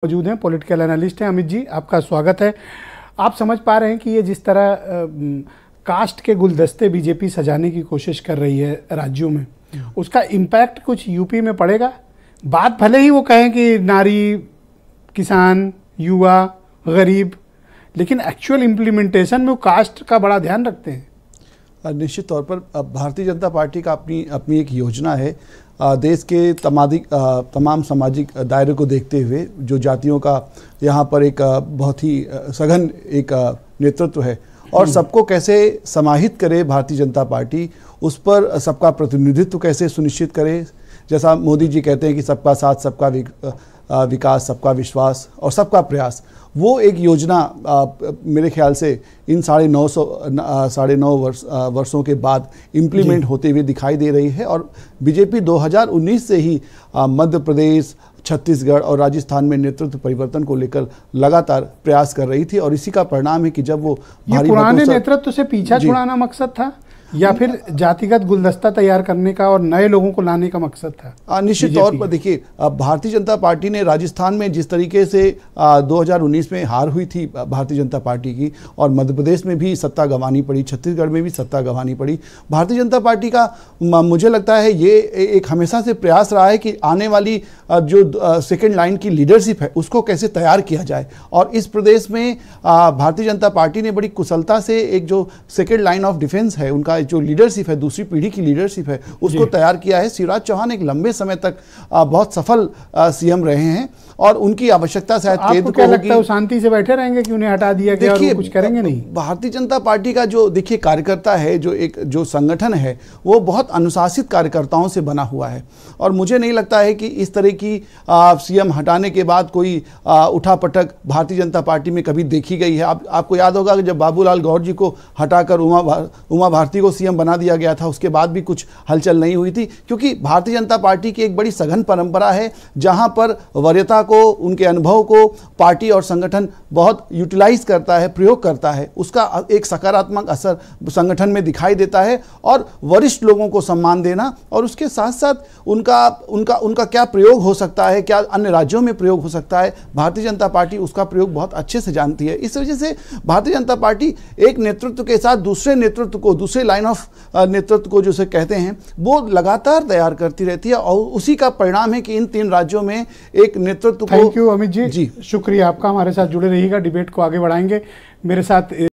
मौजूद हैं, political analyst हैं। अमित जी, आपका स्वागत है। आप समझ पा रहे हैं कि ये जिस तरह कास्ट के गुलदस्ते बीजेपी सजाने की कोशिश कर रही है राज्यों में, उसका इम्पैक्ट कुछ यूपी में पड़ेगा? बात भले ही वो कहें कि नारी, किसान, युवा, गरीब, लेकिन एक्चुअल इम्प्लीमेंटेशन में वो कास्ट का बड़ा ध्यान रखते हैं। निश्चित तौर पर भारतीय जनता पार्टी का अपनी एक योजना है देश के तमाम सामाजिक दायरे को देखते हुए, जो जातियों का यहाँ पर एक बहुत ही सघन एक नेतृत्व है और सबको कैसे समाहित करे भारतीय जनता पार्टी, उस पर सबका प्रतिनिधित्व कैसे सुनिश्चित करे। जैसा मोदी जी कहते हैं कि सबका साथ, सबका विकास, सबका विश्वास और सबका प्रयास, वो एक योजना मेरे ख्याल से इन 9.5 वर्षों के बाद इम्प्लीमेंट होते हुए दिखाई दे रही है। और बीजेपी 2019 से ही मध्य प्रदेश, छत्तीसगढ़ और राजस्थान में नेतृत्व परिवर्तन को लेकर लगातार प्रयास कर रही थी और इसी का परिणाम है कि जब वो पुराने नेतृत्व से पीछा छुड़ाना मकसद था या फिर जातिगत गुलदस्ता तैयार करने का और नए लोगों को लाने का मकसद था? निश्चित तौर पर देखिए, भारतीय जनता पार्टी ने राजस्थान में जिस तरीके से 2019 में हार हुई थी भारतीय जनता पार्टी की, और मध्य प्रदेश में भी सत्ता गंवानी पड़ी, छत्तीसगढ़ में भी सत्ता गंवानी पड़ी, भारतीय जनता पार्टी का मुझे लगता है ये एक हमेशा से प्रयास रहा है कि आने वाली जो सेकेंड लाइन की लीडरशिप है उसको कैसे तैयार किया जाए। और इस प्रदेश में भारतीय जनता पार्टी ने बड़ी कुशलता से एक जो सेकेंड लाइन ऑफ डिफेंस है, उनका जो लीडरशिप है, दूसरी पीढ़ी की लीडरशिप है, उसको तैयार किया है। शिवराज चौहान एक लंबे समय तक बहुत सफल सीएम रहे हैं और उनकी आवश्यकता शायद केंद्र को लगता है शांति से बैठे रहेंगे कि उन्हें हटा दिया गया और वो कुछ करेंगे नहीं? भारतीय जनता पार्टी का जो देखिए कार्यकर्ता है, जो संगठन है, वो बहुत अनुशासित कार्यकर्ताओं से बना हुआ है और मुझे नहीं लगता है कि इस तरह की सीएम हटाने के बाद कोई उठापटक भारतीय जनता पार्टी में कभी देखी गई है। आपको याद होगा कि जब बाबूलाल गौर जी को हटाकर उमा भारती को सीएम बना दिया गया था, उसके बाद भी कुछ हलचल नहीं हुई थी, क्योंकि भारतीय जनता पार्टी की एक बड़ी सघन परंपरा है जहां पर वरीयता को, उनके अनुभव को पार्टी और संगठन बहुत यूटिलाइज करता है, प्रयोग करता है। उसका एक सकारात्मक असर संगठन में दिखाई देता है और वरिष्ठ लोगों को सम्मान देना और उसके साथ साथ उनका क्या प्रयोग हो सकता है, क्या अन्य राज्यों में प्रयोग हो सकता है, भारतीय जनता पार्टी उसका प्रयोग बहुत अच्छे से जानती है। इस वजह से भारतीय जनता पार्टी एक नेतृत्व के साथ दूसरे नेतृत्व को, दूसरे लाइन ऑफ नेतृत्व को जो कहते हैं, वो लगातार तैयार करती रहती है और उसी का परिणाम है कि इन 3 राज्यों में एक नेतृत्व को। थैंक यू अमित जी, शुक्रिया आपका। हमारे साथ जुड़े रहिएगा, डिबेट को आगे बढ़ाएंगे। मेरे साथ